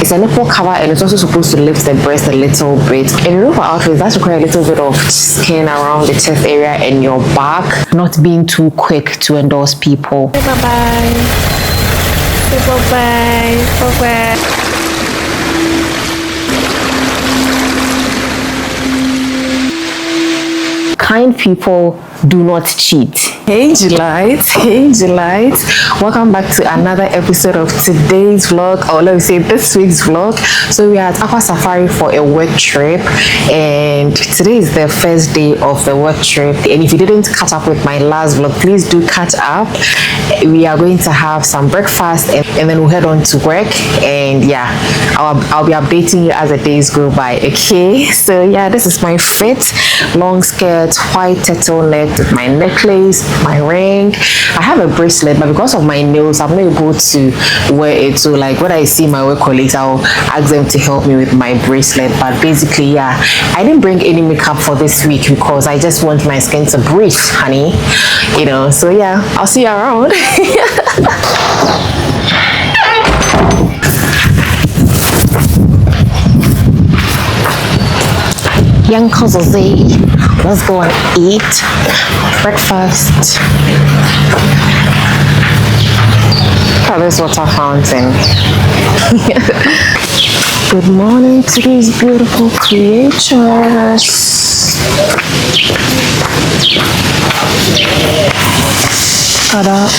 It's a nipple cover and it's also supposed to lift the breast a little bit. In real outfits, that's require a little bit of skin around the chest area and your back. Not being too quick to endorse people. Bye bye. Bye bye. Bye bye. Kind people do not cheat. Hey Julites, welcome back to another episode of today's vlog, or let me say this week's vlog. So we are at Aqua Safari for a work trip, and today is the first day of the work trip. And if you didn't catch up with my last vlog, please do catch up. We are going to have some breakfast and then we'll head on to work, and yeah, I'll be updating you as the days go by. Okay, so yeah, this is my fit, long skirt, white turtleneck with my necklace, my ring. I have a bracelet, but because of my nails I'm not able to wear it, so like when I see my work colleagues I'll ask them to help me with my bracelet. But basically, yeah, I didn't bring any makeup for this week because I just want my skin to breathe, honey, you know. So yeah, I'll see you around. Young cousins, let's go and eat breakfast. Look at this water fountain. Good morning to these beautiful creatures. Look at that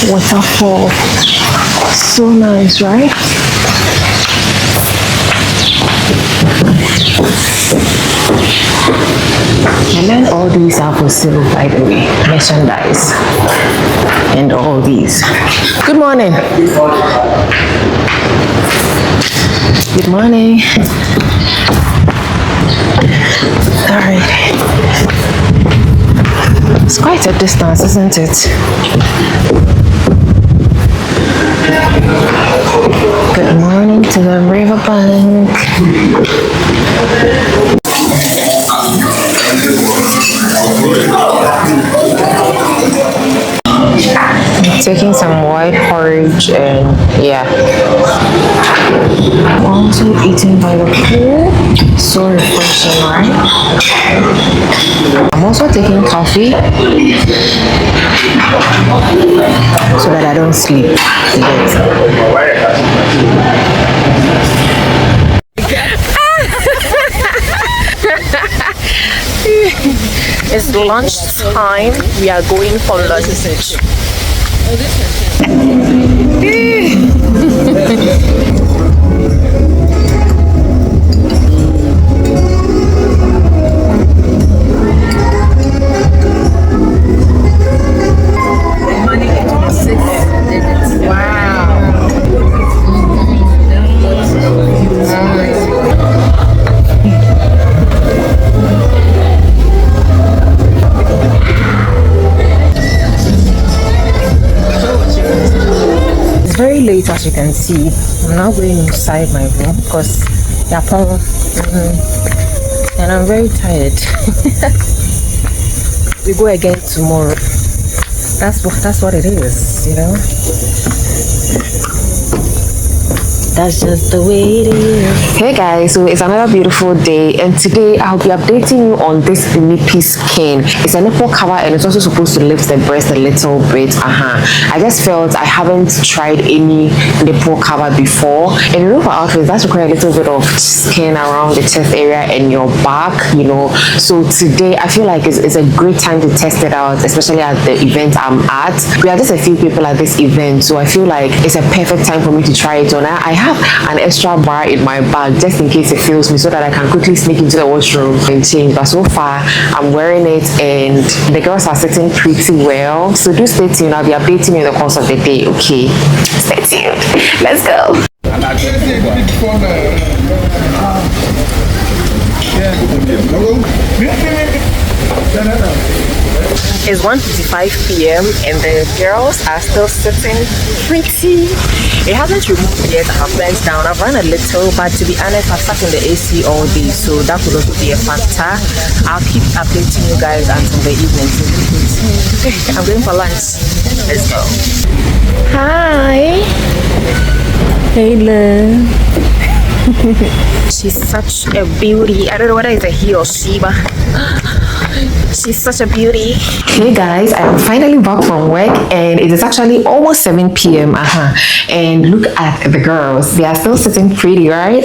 waterfall. So nice, right? And then all these are for sale, by the way, merchandise and all these. Good morning. Good morning. All right. It's quite a distance, isn't it? Good morning to the riverbank. I'm taking some white porridge and yeah, I'm also eating by the pool. So refreshing, right? I'm also taking coffee so that I don't sleep. It's lunch time. We are going for lunch. Very late, as you can see. I'm now going inside my room because and I'm very tired. We go again tomorrow. That's what it is, you know. That's just the way it is. Hey guys, so it's another beautiful day, and today I'll be updating you on this Nipple skin. It's a nipple cover and it's also supposed to lift the breast a little bit. I just felt I haven't tried any nipple cover before. In real outfits, that's require a little bit of skin around the chest area and your back, you know. So today I feel like it's a great time to test it out, especially at the event I'm at. We are just a few people at this event, so I feel like it's a perfect time for me to try it on. I have an extra bar in my bag just in case it fails me, so that I can quickly sneak into the washroom and change. But so far I'm wearing it and the girls are sitting pretty well, so do stay tuned. I'll be updating you in the course of the day. Okay, stay tuned. Let's go. It's 1:55 p.m. and the girls are still sitting pretty. It hasn't removed yet. I've bent down. I've run a little, but to be honest, I've sat in the AC all day, so that could also be a factor. I'll keep updating you guys until the evening. I'm going for lunch. Let's go. Hi. Hey, love. She's such a beauty. I don't know whether it's a he or she, but she's such a beauty. Hey guys, I'm finally back from work and it is actually almost 7 p.m. And look at the girls. They are still sitting pretty, right?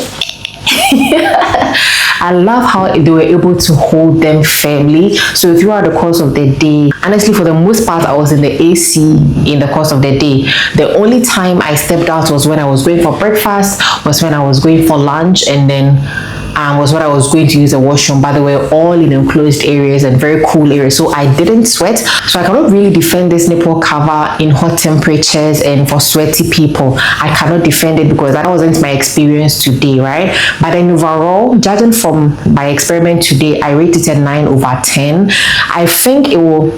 I love how they were able to hold them firmly. So throughout the course of the day, honestly, for the most part, I was in the AC in the course of the day. The only time I stepped out was when I was going for breakfast, was when I was going for lunch, and then was when I was going to use the washroom. But they were all in enclosed areas and very cool areas, so I didn't sweat. So I cannot really defend this nipple cover in hot temperatures and for sweaty people. I cannot defend it because that wasn't my experience today, right? But then overall, judging from my experiment today, I rate it a 9 over 10. I think it will,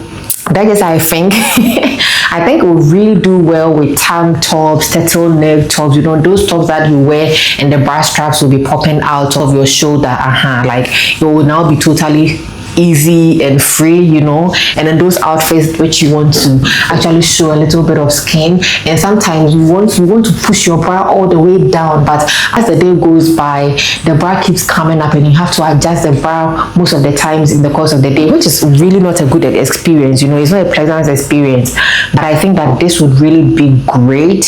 that is, I think I think it will really do well with tank tops, turtleneck tops, you know, those tops that you wear and the bra straps will be popping out of your shoulder. Like it will now be totally easy and free, you know. And then those outfits which you want to actually show a little bit of skin, and sometimes you want to push your bra all the way down, but as the day goes by, the bra keeps coming up and you have to adjust the bra most of the times in the course of the day, which is really not a good experience, you know. It's not a pleasant experience. But I think that this would really be great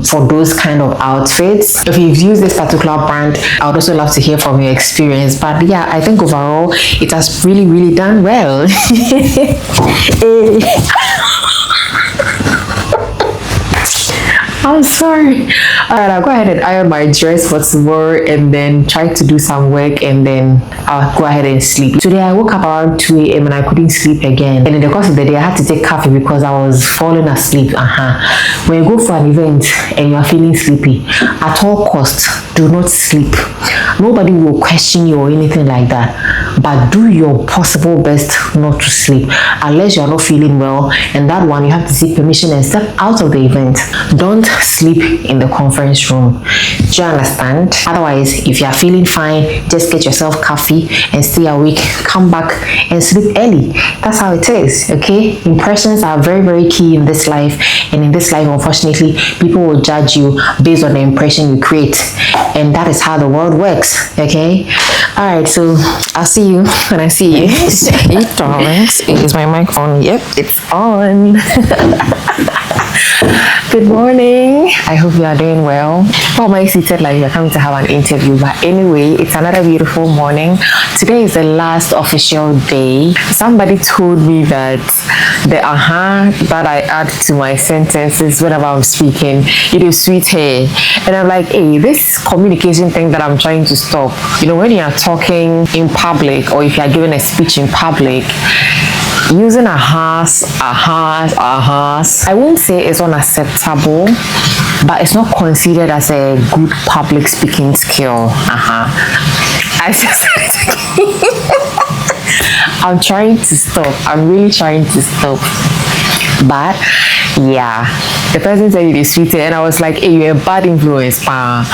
for those kind of outfits. If you've used this particular brand, I would also love to hear from your experience. But yeah, I think overall it has really done well. I'm sorry. All right, I'll go ahead and iron my dress for tomorrow and then try to do some work, and then I'll go ahead and sleep. Today I woke up around 2 a.m. and I couldn't sleep again. And in the course of the day, I had to take coffee because I was falling asleep. When you go for an event and you are feeling sleepy, at all costs, do not sleep. Nobody will question you or anything like that. But do your possible best not to sleep unless you are not feeling well. And that one, you have to seek permission and step out of the event. Don't sleep in the conference room. Do you understand? Otherwise, if you are feeling fine, just get yourself coffee and stay awake. Come back and sleep early. That's how it is, okay? Impressions are very key in this life. And in this life, unfortunately, people will judge you based on the impression you create. And that is how the world works, okay? All right, so I'll see you when I see you. Hey, darlings, is my microphone? Yep, it's on. Good morning. I hope you are doing well. Why am I seated like you're coming to have an interview? But anyway, it's another beautiful morning. Today is the last official day. Somebody told me that the that I add to my sentences whenever I'm speaking, it is sweet hair. And I'm like, hey, this communication thing that I'm trying to stop. You know, when you are talking in public or if you are giving a speech in public, using a has, I won't say it's unacceptable, but it's not considered as a good public speaking skill. I just I'm trying to stop. I'm really trying to stop. But yeah, the person said it is sweeter and I was like, hey, you're a bad influence, pa.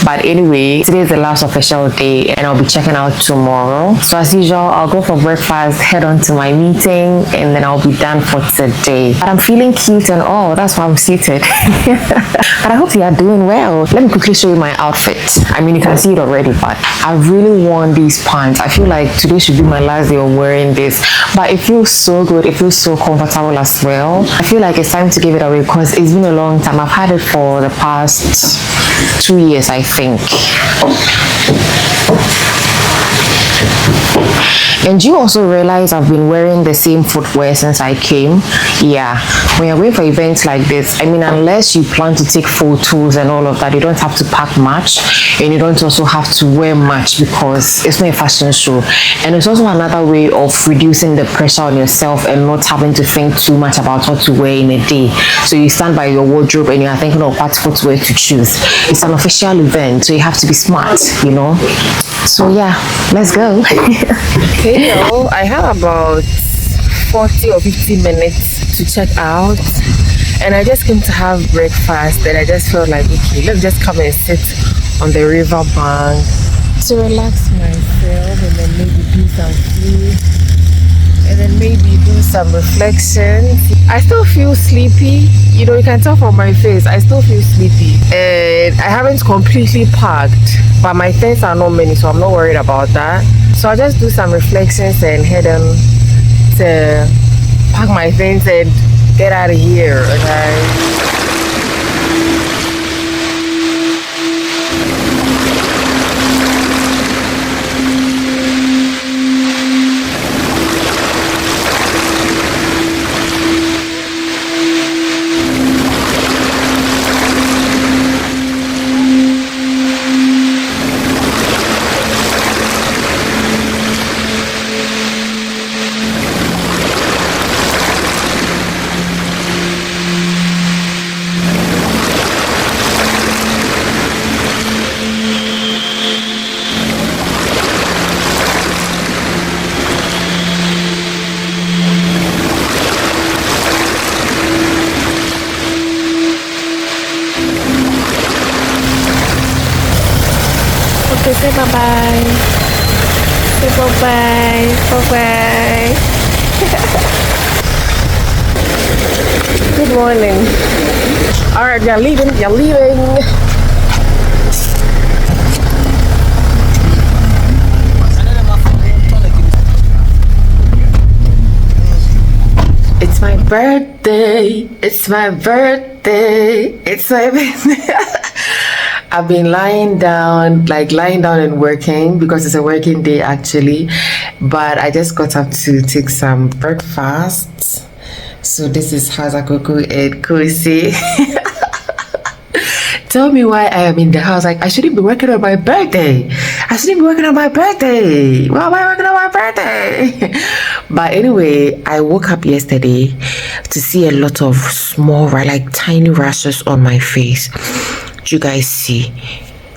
But anyway, today is the last official day and I'll be checking out tomorrow. So as usual, I'll go for breakfast, head on to my meeting, and then I'll be done for today. But I'm feeling cute and all, that's why I'm seated. But I hope you are doing well. Let me quickly show you my outfit. I mean, you can see it already, but I really want these pants. I feel like today should be my last day of wearing this, but it feels so good. It feels so comfortable as well. I feel like it's time to give it away because it's been a long time. I've had it for the past 2 years, I think. And you also realize I've been wearing the same footwear since I came. Yeah, when you're going for events like this, I mean, unless you plan to take photos and all of that, you don't have to pack much and you don't also have to wear much because it's not a fashion show. And it's also another way of reducing the pressure on yourself and not having to think too much about what to wear in a day. So you stand by your wardrobe and you're thinking of what footwear to choose. It's an official event, so you have to be smart, you know. So yeah, let's go. Okay, y'all, I have about 40 or 50 minutes to check out, and I just came to have breakfast and I just felt like, okay, let's just come and sit on the river bank to relax myself and then maybe do some food and then maybe do some reflection. I still feel sleepy, you know, you can tell from my face, I still feel sleepy. And I haven't completely packed, but my things are not many, so I'm not worried about that. So I'll just do some reflections and head on to pack my things and get out of here, okay? Okay, say bye-bye. Say bye-bye. Bye-bye. Good morning. All right, you're leaving. You're leaving. It's my birthday. It's my birthday. It's my birthday. I've been lying down and working because it's a working day actually. But I just got up to take some breakfast. So this is Hazakoko and Kosi. Tell me why I am in the house. Like, I shouldn't be working on my birthday. I shouldn't be working on my birthday. Why am I working on my birthday? But anyway, I woke up yesterday to see a lot of small, like tiny rashes on my face. You guys see?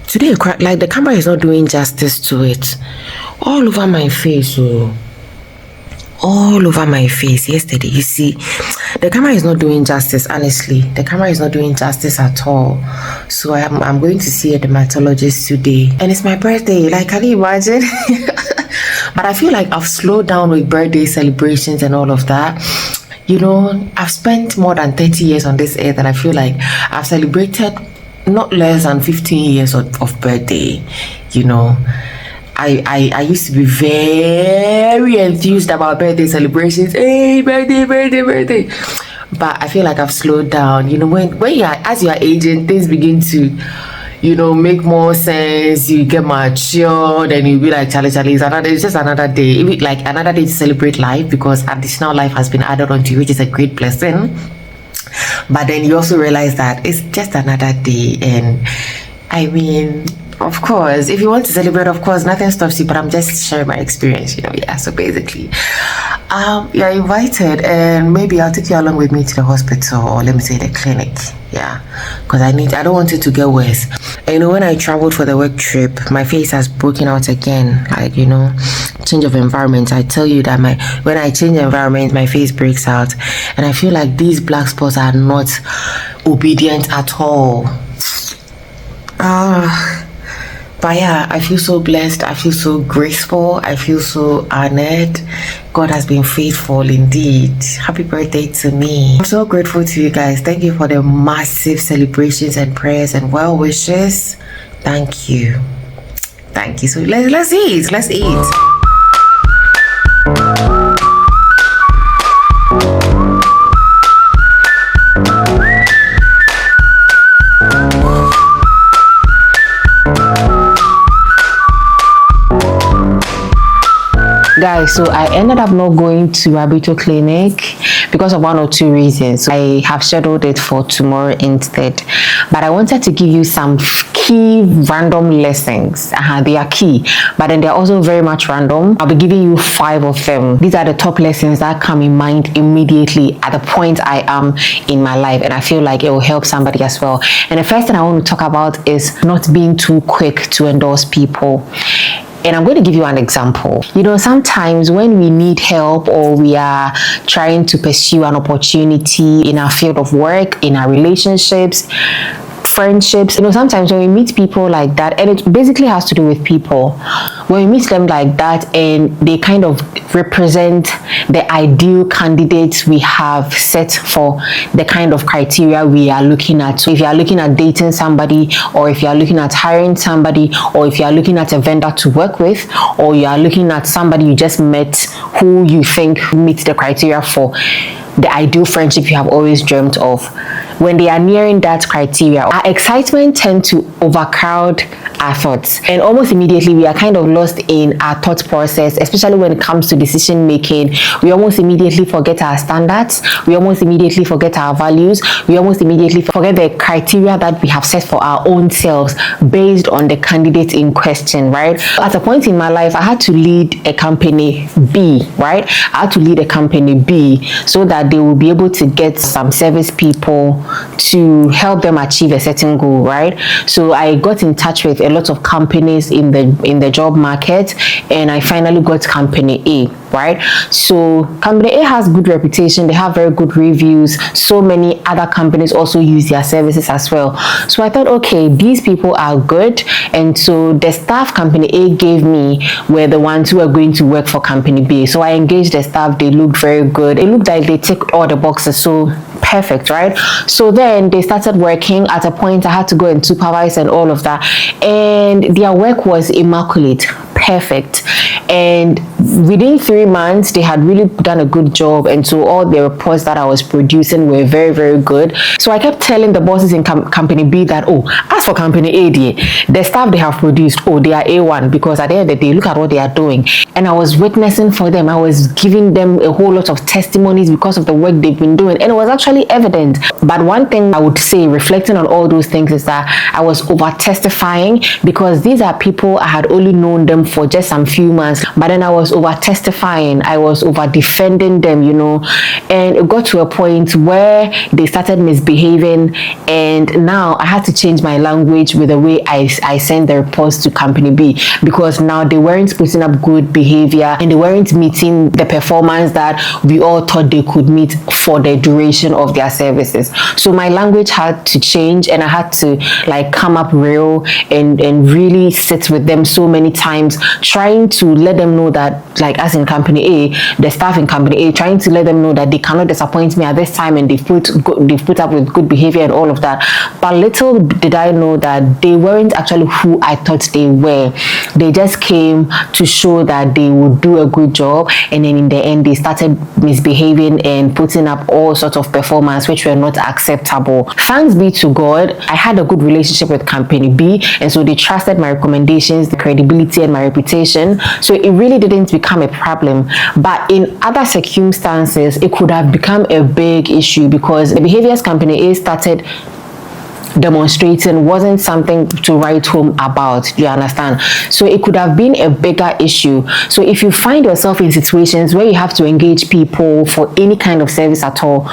Today, like the camera is not doing justice to it. All over my face, oh. All over my face yesterday, you see, the camera is not doing justice. Honestly, the camera is not doing justice at all. So I'm going to see a dermatologist today, and it's my birthday. Like, can you imagine? But I feel like I've slowed down with birthday celebrations and all of that. You know, I've spent more than 30 years on this earth, and I feel like I've celebrated not less than 15 years of birthday. You know, I used to be very enthused about birthday celebrations. Hey, birthday. But I feel like I've slowed down. You know, when as you are aging, things begin to, you know, make more sense. You get matured and you be like, Charlie, it's just another day. Like another day to celebrate life, because additional life has been added onto you, which is a great blessing. But then you also realize that it's just another day. And I mean, of course, if you want to celebrate, of course, nothing stops you, but I'm just sharing my experience, you know. Yeah, so basically, you're invited, and maybe I'll take you along with me to the hospital, or let me say the clinic. Yeah, because I don't want it to get worse. And you know, when I traveled for the work trip, my face has broken out again. Like, you know, change of environment. I tell you that when I change environment, my face breaks out, and I feel like these black spots are not obedient at all. But yeah, I feel so blessed. I feel so graceful. I feel so honored. God has been faithful indeed. Happy birthday to me. I'm so grateful to you guys. Thank you for the massive celebrations and prayers and well wishes. Thank you. Thank you. So let's eat. Let's eat. Guys, so I ended up not going to Abito Clinic because of one or two reasons. I have scheduled it for tomorrow instead. But I wanted to give you some key random lessons. They are key, but then they're also very much random. I'll be giving you 5 of them. These are the top lessons that come in mind immediately at the point I am in my life, and I feel like it will help somebody as well. And the first thing I want to talk about is not being too quick to endorse people. And I'm going to give you an example. You know, sometimes when we need help or we are trying to pursue an opportunity in our field of work, in our relationships, friendships. Sometimes when we meet people like that, and it basically has to do with people, when we meet them like that and they kind of represent the ideal candidates we have set for the kind of criteria we are looking at. So if you are looking at dating somebody, or if you are looking at hiring somebody, or if you are looking at a vendor to work with, or you are looking at somebody you just met who you think meets the criteria for the ideal friendship you have always dreamt of, when they are nearing that criteria, our excitement tends to overcrowd our thoughts, and almost immediately we are kind of lost in our thought process, especially when it comes to decision making. We almost immediately forget our standards, we almost immediately forget our values, we almost immediately forget the criteria that we have set for our own selves based on the candidate in question, right? At a point in my life, I had to lead a company B, right? I had to lead a company B so that they will be able to get some service people to help them achieve a certain goal, right? So I got in touch with a lot of companies in the job market, and I finally got company A, right? So company A has good reputation, they have very good reviews, so many other companies also use their services as well. So I thought, okay, these people are good, and so the staff company A gave me were the ones who are going to work for company B. So I engaged the staff, they looked very good, it looked like they ticked all the boxes, so perfect, right? So then they started working. At a point I had to go and supervise and all of that, and their work was immaculate, perfect, and within 3 months they had really done a good job, and so all the reports that I was producing were very, very good. So I kept telling the bosses in company B that, oh, as for company A, the staff they have produced, oh, they are A1, because at the end of the day, look at what they are doing. And I was witnessing for them, I was giving them a whole lot of testimonies because of the work they've been doing, and it was actually evident. But one thing I would say, reflecting on all those things, is that I was over testifying, because these are people I had only known them for just some few months, but then I was over testifying, I was over defending them, and it got to a point where they started misbehaving, and now I had to change my language with the way I sent the reports to company B, because now they weren't putting up good behavior and they weren't meeting the performance that we all thought they could meet for the duration of their services. So my language had to change, and I had to come up real and really sit with them so many times, trying to let them know that, as in company A, the staff in company A, trying to let them know that they cannot disappoint me at this time, and they've put up with good behavior and all of that. But little did I know that they weren't actually who I thought they were. They just came to show that they would do a good job, and then in the end they started misbehaving and putting up all sorts of performance which were not acceptable. Thanks be to God, I had a good relationship with company B, and so they trusted my recommendations, the credibility and my reputation, so it really didn't become a problem. But in other circumstances it could have become a big issue, because the behaviors company A started demonstrating wasn't something to write home about. You understand? So it could have been a bigger issue. So if you find yourself in situations where you have to engage people for any kind of service at all,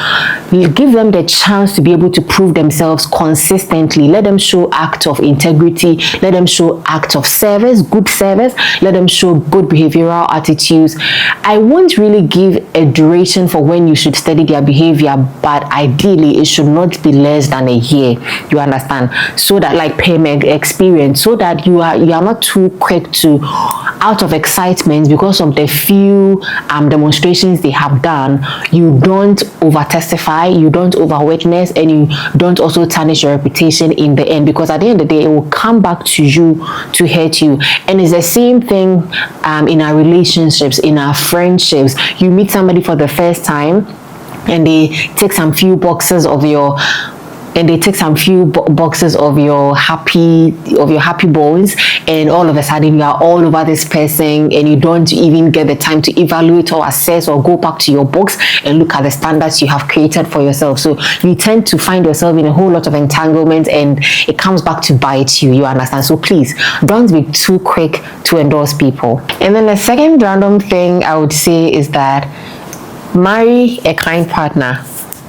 you give them the chance to be able to prove themselves consistently. Let them show acts of integrity, let them show acts of service, good service, let them show good behavioral attitudes. I won't really give a duration for when you should study their behavior, but ideally it should not be less than a year. You understand? So that payment experience, so that you are not too quick to, out of excitement because of the few demonstrations they have done, you don't over testify, you don't over witness, and you don't also tarnish your reputation in the end, because at the end of the day it will come back to you to hurt you. And it's the same thing in our relationships, in our friendships. You meet somebody for the first time and they take some few boxes of your happy bones, and all of a sudden you are all over this person, and you don't even get the time to evaluate or assess or go back to your books and look at the standards you have created for yourself. So you tend to find yourself in a whole lot of entanglement, and it comes back to bite you. You understand? So please don't be too quick to endorse people. And then the second random thing I would say is that marry a kind partner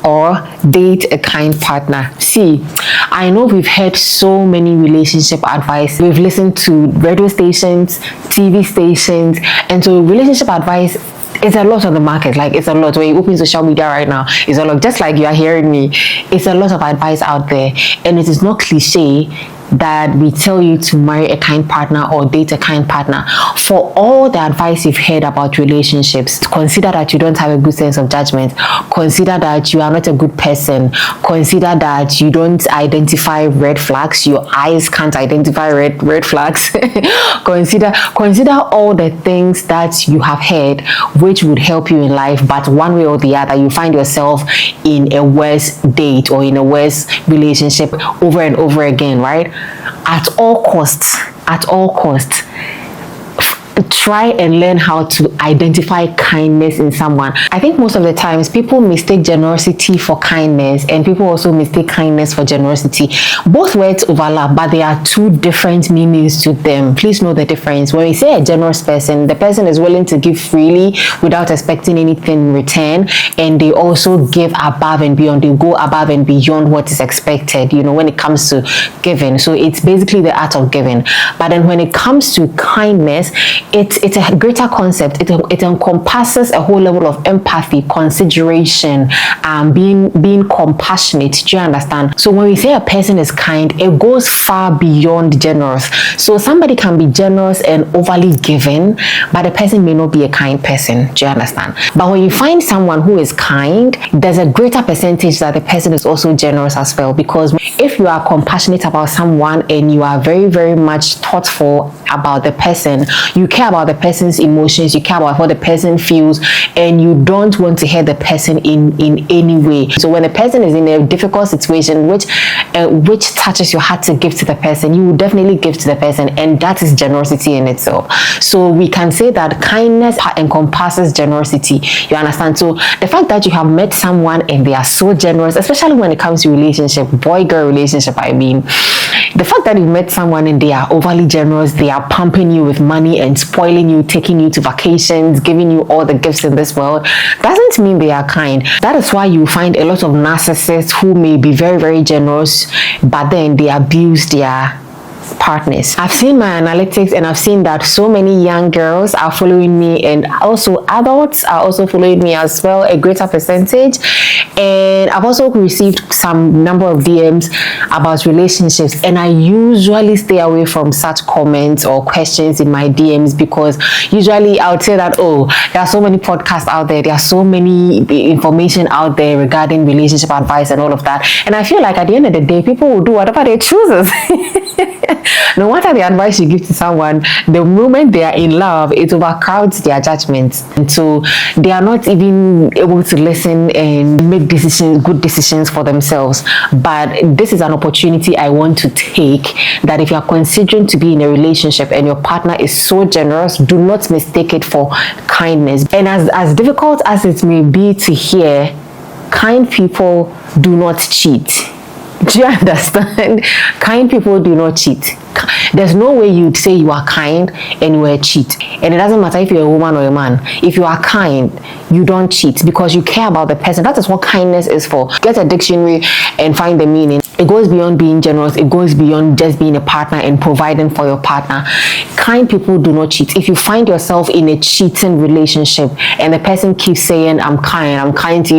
or date a kind partner. See, I know we've heard so many relationship advice. We've listened to radio stations, TV stations, and so relationship advice it's a lot on the market. Like, it's a lot. When you open social media right now, it's a lot. Just like you are hearing me, it's a lot of advice out there, and it is not cliche that we tell you to marry a kind partner or date a kind partner. For all the advice you've heard about relationships, consider that you don't have a good sense of judgment. Consider that you are not a good person. Consider that you don't identify red flags. Your eyes can't identify red flags. consider all the things that you have heard which would help you in life, but one way or the other you find yourself in a worse date or in a worse relationship over and over again, right? At all costs, try and learn how to identify kindness in someone. I think most of the times people mistake generosity for kindness, and people also mistake kindness for generosity. Both words overlap, but there are two different meanings to them. Please know the difference. When we say a generous person, the person is willing to give freely without expecting anything in return, and they also give above and beyond. They go above and beyond what is expected, you know, when it comes to giving. So it's basically the art of giving. But then when it comes to kindness, it's a greater concept. It encompasses a whole level of empathy, consideration, being compassionate. Do you understand? So when we say a person is kind, it goes far beyond generous. So somebody can be generous and overly giving, but the person may not be a kind person. Do you understand? But when you find someone who is kind, there's a greater percentage that the person is also generous as well. Because if you are compassionate about someone and you are very, very much thoughtful about the person, you care about the person's emotions, you care about what the person feels, and you don't want to hurt the person in any way. So when a person is in a difficult situation which touches your heart to give to the person, you will definitely give to the person, and that is generosity in itself. So we can say that kindness encompasses generosity. You understand? So the fact that you have met someone and they are so generous, especially when it comes to relationship, boy-girl relationship, I mean, the fact that you met someone and they are overly generous, they are pumping you with money and spoiling you, taking you to vacations, giving you all the gifts in this world, doesn't mean they are kind. That is why you find a lot of narcissists who may be very, very generous, but then they abuse their partners. I've seen my analytics and I've seen that so many young girls are following me, and also adults are also following me as well, a greater percentage. And I've also received some number of DMs about relationships, and I usually stay away from such comments or questions in my DMs, because usually I would say that, oh, there are so many podcasts out there, there are so many information out there regarding relationship advice and all of that, and I feel like at the end of the day people will do whatever they choose. No matter the advice you give to someone, the moment they are in love, it overcrowds their judgments, and so they are not even able to listen and make good decisions for themselves. But this is an opportunity I want to take, that if you are considering to be in a relationship and your partner is so generous, do not mistake it for kindness. And as difficult as it may be to hear, kind people do not cheat. Do you understand? Kind people do not cheat. There's no way you'd say you are kind and you are a cheat. And it doesn't matter if you're a woman or a man. If you are kind, you don't cheat, because you care about the person. That is what kindness is for. Get a dictionary and find the meaning. It goes beyond being generous. It goes beyond just being a partner and providing for your partner. Kind people do not cheat. If you find yourself in a cheating relationship and the person keeps saying, I'm kind to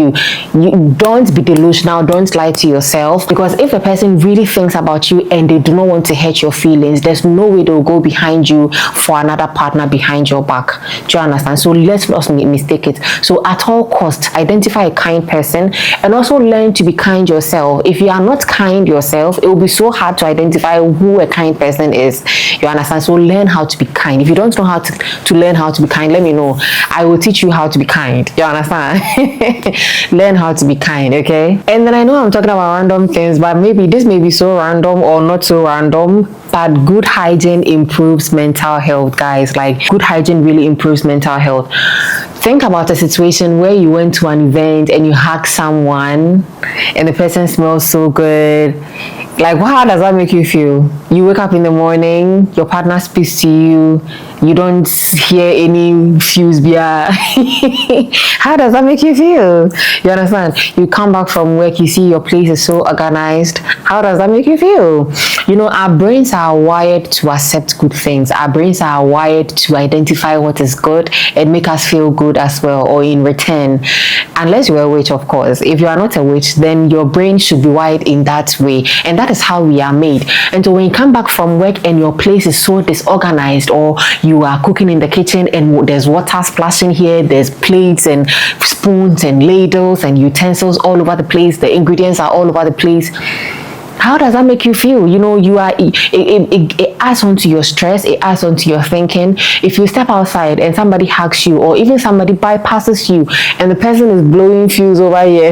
you, don't be delusional. Don't lie to yourself, because if the person really thinks about you and they do not want to hurt your feelings, there's no way they'll go behind you for another partner behind your back. Do you understand? So let's not mistake it. So at all costs, identify a kind person, and also learn to be kind yourself. If you are not kind yourself, it will be so hard to identify who a kind person is. You understand? So learn how to be kind. If you don't know how to learn how to be kind, let me know. I will teach you how to be kind. You understand? Learn how to be kind, okay? And then I know I'm talking about random things, but maybe this may be so random or not so random, but good hygiene improves mental health, guys. Like, good hygiene really improves mental health. Think about a situation where you went to an event and you hug someone and the person smells so good, Like, how does that make you feel? You wake up in the morning, your partner speaks to you, you don't hear any fuse beer. How does that make you feel? You understand? You come back from work, you see your place is so organized. How does that make you feel? You know, our brains are wired to accept good things. Our brains are wired to identify what is good and make us feel good as well, or in return. Unless you're a witch, of course. If you are not a witch, then your brain should be wired in that way. And that is how we are made. And so when you come back from work and your place is so disorganized, or you are cooking in the kitchen and there's water splashing here, there's plates and spoons and ladles and utensils all over the place, the ingredients are all over the place, how does that make you feel? You know, you are it adds on to your stress, it adds on to your thinking. If you step outside and somebody hugs you, or even somebody bypasses you and the person is blowing fuse over here,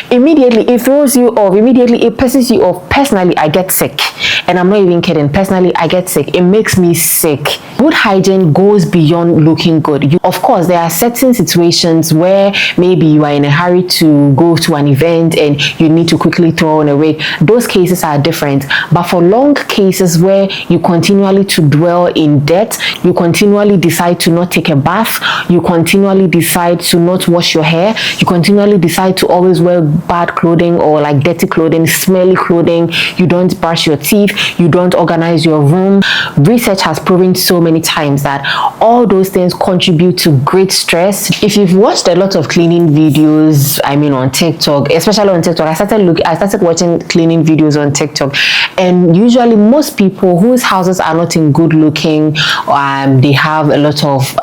immediately it throws you off, immediately it pisses you off. Personally, I get sick, and I'm not even kidding. Personally, I get sick. It makes me sick. Good hygiene goes beyond looking good. Of course, there are certain situations where maybe you are in a hurry to go to an event and you need to quickly throw on a wig. Those cases are different. But for long cases where you continually to dwell in debt, you continually decide to not take a bath, you continually decide to not wash your hair, you continually decide to always wear bad clothing or like dirty clothing, smelly clothing, you don't brush your teeth, you don't organize your room. Research has proven so many times that all those things contribute to great stress. If you've watched a lot of cleaning videos, I mean on TikTok, especially on TikTok, I started watching cleaning videos on TikTok, and usually most people whose houses are not in good looking, they have a lot of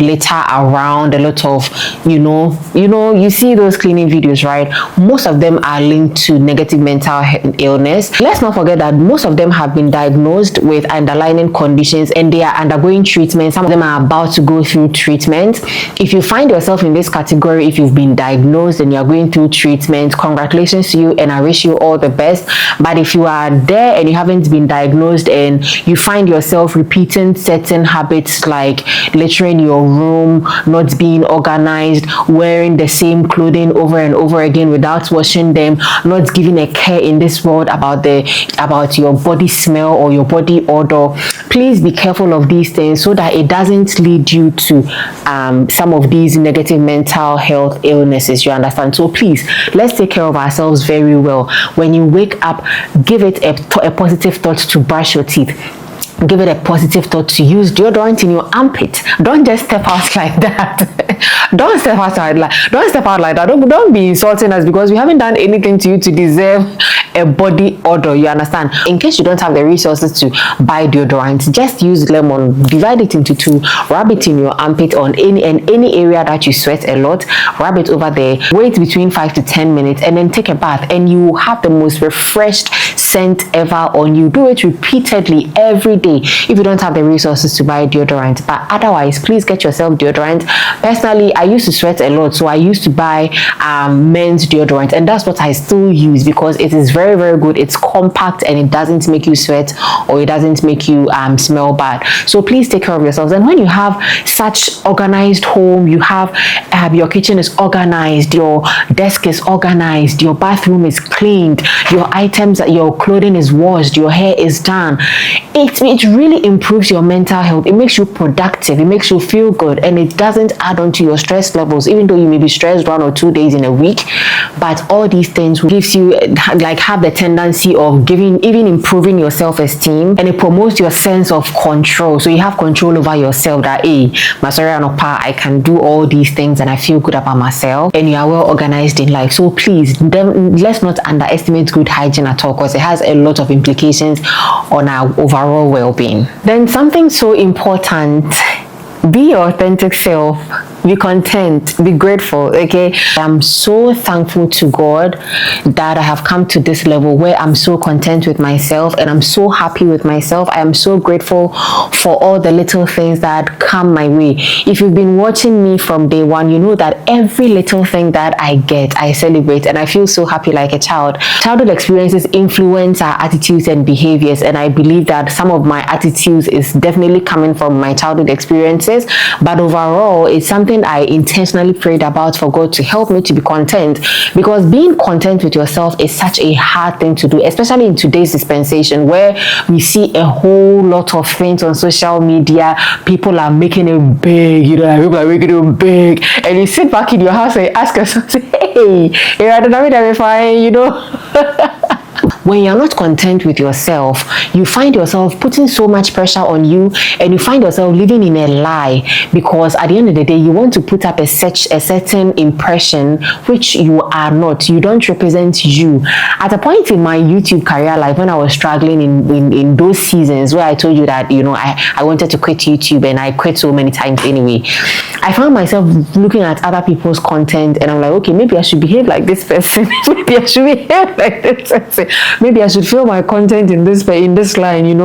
litter around, a lot of you see those cleaning videos, right? Most of them are linked to negative mental illness. Let's not forget that most of them have been diagnosed with underlying conditions and they are undergoing treatment. Some of them are about to go through treatment. If you find yourself in this category, if you've been diagnosed and you're going through treatment, congratulations to you and I wish you all the best. But if you are there and you haven't been diagnosed and you find yourself repeating certain habits like littering your room, not being organized, wearing the same clothing over and over again without washing them, not giving a care in this world about your body smell or your body odor, please be careful of these things so that it doesn't lead you to some of these negative mental health illnesses. You understand? So please, let's take care of ourselves very well. When you wake up, give it a positive thought to brush your teeth. Give it a positive thought to use deodorant in your armpit. Don't just step out like that. Don't step out like that. Don't be insulting us because we haven't done anything to you to deserve a body odor. You understand? In case you don't have the resources to buy deodorant, just use lemon, divide it into two, rub it in your armpit on any area that you sweat a lot, rub it over there, wait between 5 to 10 minutes and then take a bath and you have the most refreshed scent ever on you. Do it repeatedly every day if you don't have the resources to buy deodorant. But otherwise, please get yourself deodorant. Personally, I used to sweat a lot, so I used to buy men's deodorant, and that's what I still use because it is very, very good. It's compact and it doesn't make you sweat or it doesn't make you smell bad. So please take care of yourselves. And when you have such organized home, you have your kitchen is organized, your desk is organized, your bathroom is cleaned, your items, your clothing is washed, your hair is done, it really improves your mental health. It makes you productive, it makes you feel good, and it doesn't add on to your stress levels, even though you may be stressed 1 or 2 days in a week. But all these things gives you have the tendency of even improving your self-esteem, and it promotes your sense of control. So you have control over yourself that I can do all these things and I feel good about myself, and you are well organized in life. So please, let's not underestimate good hygiene at all because it has a lot of implications on our overall well-being. Then something so important, be your authentic self. Be content, be grateful. Okay, I'm so thankful to God that I have come to this level where I'm so content with myself and I'm so happy with myself. I am so grateful for all the little things that come my way. If you've been watching me from day one, you know that every little thing that I get, I celebrate, and I feel so happy like a child. Childhood experiences influence our attitudes and behaviors, and I believe that some of my attitudes is definitely coming from my childhood experiences, but overall it's something something I intentionally prayed about for God to help me to be content, because being content with yourself is such a hard thing to do, especially in today's dispensation where we see a whole lot of things on social media. People are making it big, people are making it big, and you sit back in your house and ask yourself, hey, I don't know, fine, When you're not content with yourself, you find yourself putting so much pressure on you, and you find yourself living in a lie, because at the end of the day, you want to put up a certain impression which you are not. You don't represent you. At a point in my YouTube career, like when I was struggling in those seasons where I told you that, I wanted to quit YouTube, and I quit so many times anyway, I found myself looking at other people's content, and I'm like, okay, maybe I should behave like this person. Maybe I should behave like this person. Maybe I should film my content in this line,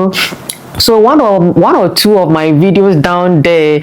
So one or two of my videos down there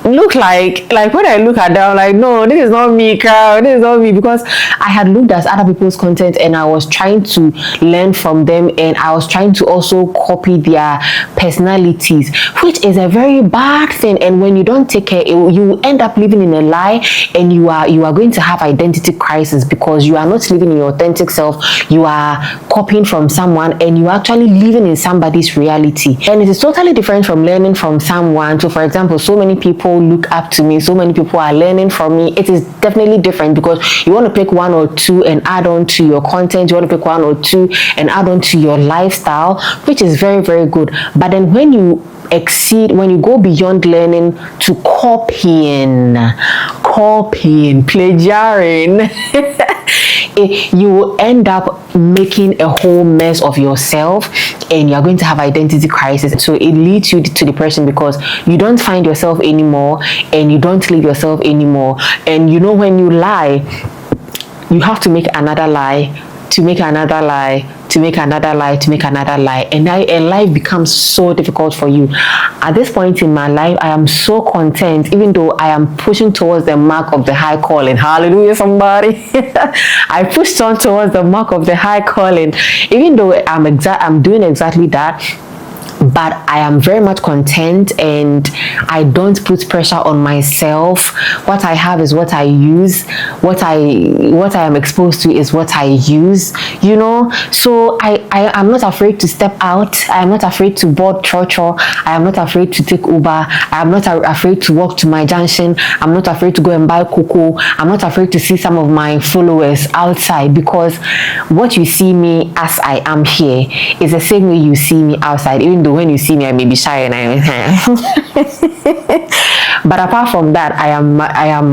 look like when I look at them, like, no, this is not me, crowd. This is not me, because I had looked at other people's content and I was trying to learn from them, and I was trying to also copy their personalities, which is a very bad thing. And when you don't take care, you end up living in a lie, and you are going to have identity crisis, because you are not living in your authentic self. You are copying from someone, and you are actually living in somebody's reality, and it is totally different from learning from someone. So for example, so many people look up to me, so many people are learning from me. It is definitely different, because you want to pick one or two and add on to your content. You want to pick one or two and add on to your lifestyle, which is very, very good. But then when you go beyond learning to copying, plagiarizing, you will end up making a whole mess of yourself, and you're going to have identity crisis. So it leads you to depression, because you don't find yourself anymore, and you don't live yourself anymore. And when you lie, you have to make another lie, to make another lie, to make another lie, to make another lie, and life becomes so difficult for you. At this point in my life, I am so content, even though I am pushing towards the mark of the high calling. Hallelujah, somebody. I pushed on towards the mark of the high calling, even though I'm doing exactly that. But I am very much content, and I don't put pressure on myself. What I have is what I use. What I am exposed to is what I use, So I am not afraid to step out. I am not afraid to board church. I am not afraid to take Uber. I am not afraid to walk to my junction. I'm not afraid to go and buy cocoa. I'm not afraid to see some of my followers outside, because what you see me as I am here is the same way you see me outside, even though when you see me, I may be shy and but apart from that, I am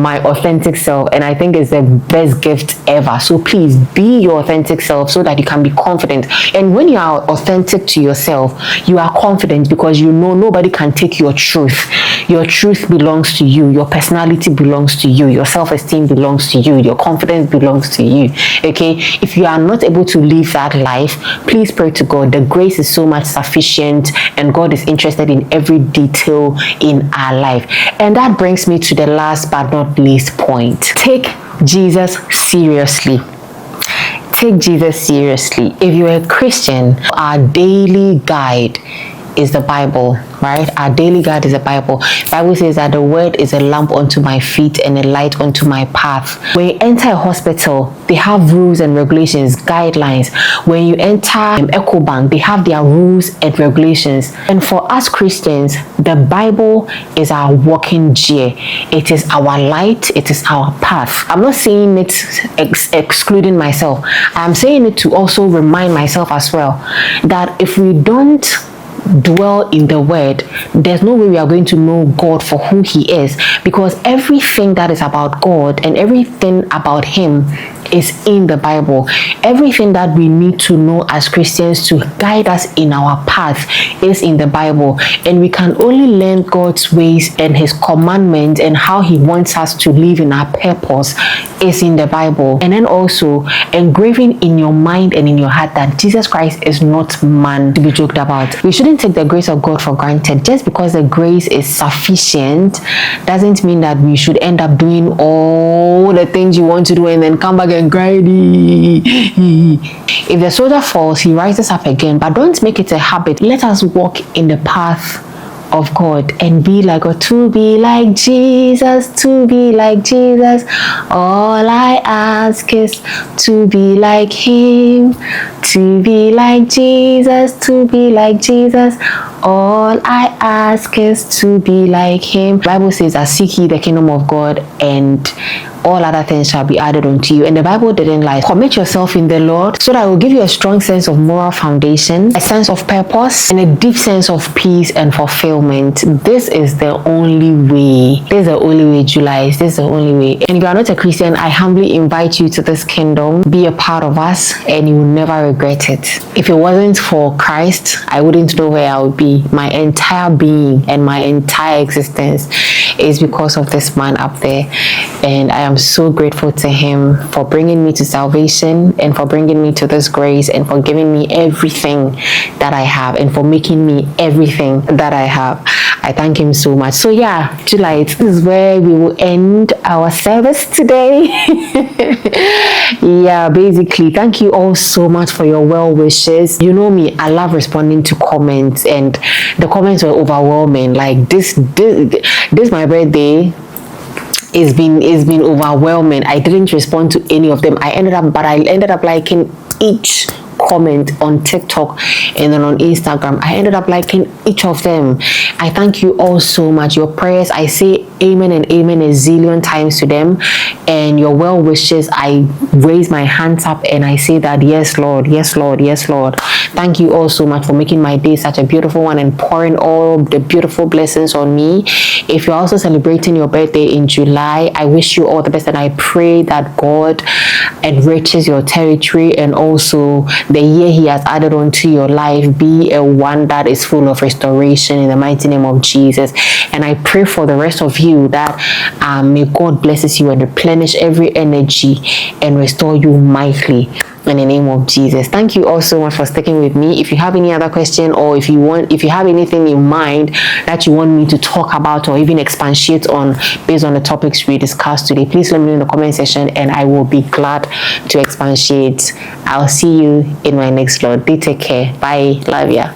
my authentic self, and I think it's the best gift ever. So please be your authentic self, so that you can be confident. And when you are authentic to yourself, you are confident, because nobody can take your truth. Your truth belongs to you. Your personality belongs to you. Your self-esteem belongs to you. Your confidence belongs to you. Okay? If you are not able to live that life, please pray to God. The grace is so much sufficient, and God is interested in every detail in our life. And that brings me to the last but not least point. Take Jesus seriously. Take Jesus seriously. If you're a Christian, our daily guide is the Bible, right? Our daily guide is the Bible. The Bible says that the word is a lamp unto my feet and a light unto my path. When you enter a hospital, they have rules and regulations, guidelines. When you enter EcoBank, they have their rules and regulations. And for us Christians, the Bible is our walking gear. It is our light. It is our path. I'm not saying it excluding myself. I'm saying it to also remind myself as well that if we don't dwell in the word, there's no way we are going to know God for who he is, because everything that is about God and everything about him is in the Bible. Everything that we need to know as Christians to guide us in our path is in the Bible, and we can only learn God's ways and his commandments and how he wants us to live in our purpose is in the Bible. And then also engraving in your mind and in your heart that Jesus Christ is not man to be joked about. We shouldn't take the grace of God for granted. Just because the grace is sufficient doesn't mean that we should end up doing all the things you want to do and then come back and grind. If the soldier falls, he rises up again, but don't make it a habit. Let us walk in the path of God and be like God, to be like Jesus, to be like Jesus. All I ask is to be like him, to be like Jesus, to be like Jesus. All I ask is to be like him. The Bible says that seek ye the kingdom of God and all other things shall be added unto you. And the Bible didn't lie. Commit yourself in the Lord so that it will give you a strong sense of moral foundation, a sense of purpose, and a deep sense of peace and fulfillment. This is the only way. This is the only way, Julites. This is the only way. And if you are not a Christian, I humbly invite you to this kingdom. Be a part of us and you will never regret it. If it wasn't for Christ, I wouldn't know where I would be. My entire being and my entire existence is because of this man up there. And I am so grateful to him for bringing me to salvation and for bringing me to this grace and for giving me everything that I have and for making me everything that I have. I thank him so much. So yeah, Julites, this is where we will end our service today. Yeah, basically, thank you all so much for your well wishes. You know me, I love responding to comments, and the comments were overwhelming. Like this my birthday, it's been overwhelming. I didn't respond to any of them. I ended up liking each comment on TikTok and then on Instagram. I ended up liking each of them. I thank you all so much. Your prayers, I say amen and amen a zillion times to them, and your well wishes, I raise my hands up and I say that yes Lord, yes Lord, yes Lord. Thank you all so much for making my day such a beautiful one and pouring all the beautiful blessings on me. If you're also celebrating your birthday in July, I wish you all the best, and I pray that God enriches your territory, and also the year he has added onto your life be a one that is full of restoration in the mighty name of Jesus. And I pray for the rest of you that may God blesses you and replenish every energy and restore you mightily in the name of Jesus. Thank you all so much for sticking with me. If you have any other question, or if you have anything in mind that you want me to talk about or even expatiate on based on the topics we discussed today, please let me know in the comment section and I will be glad to expatiate. I'll see you in my next vlog. Take care. Bye. Love ya.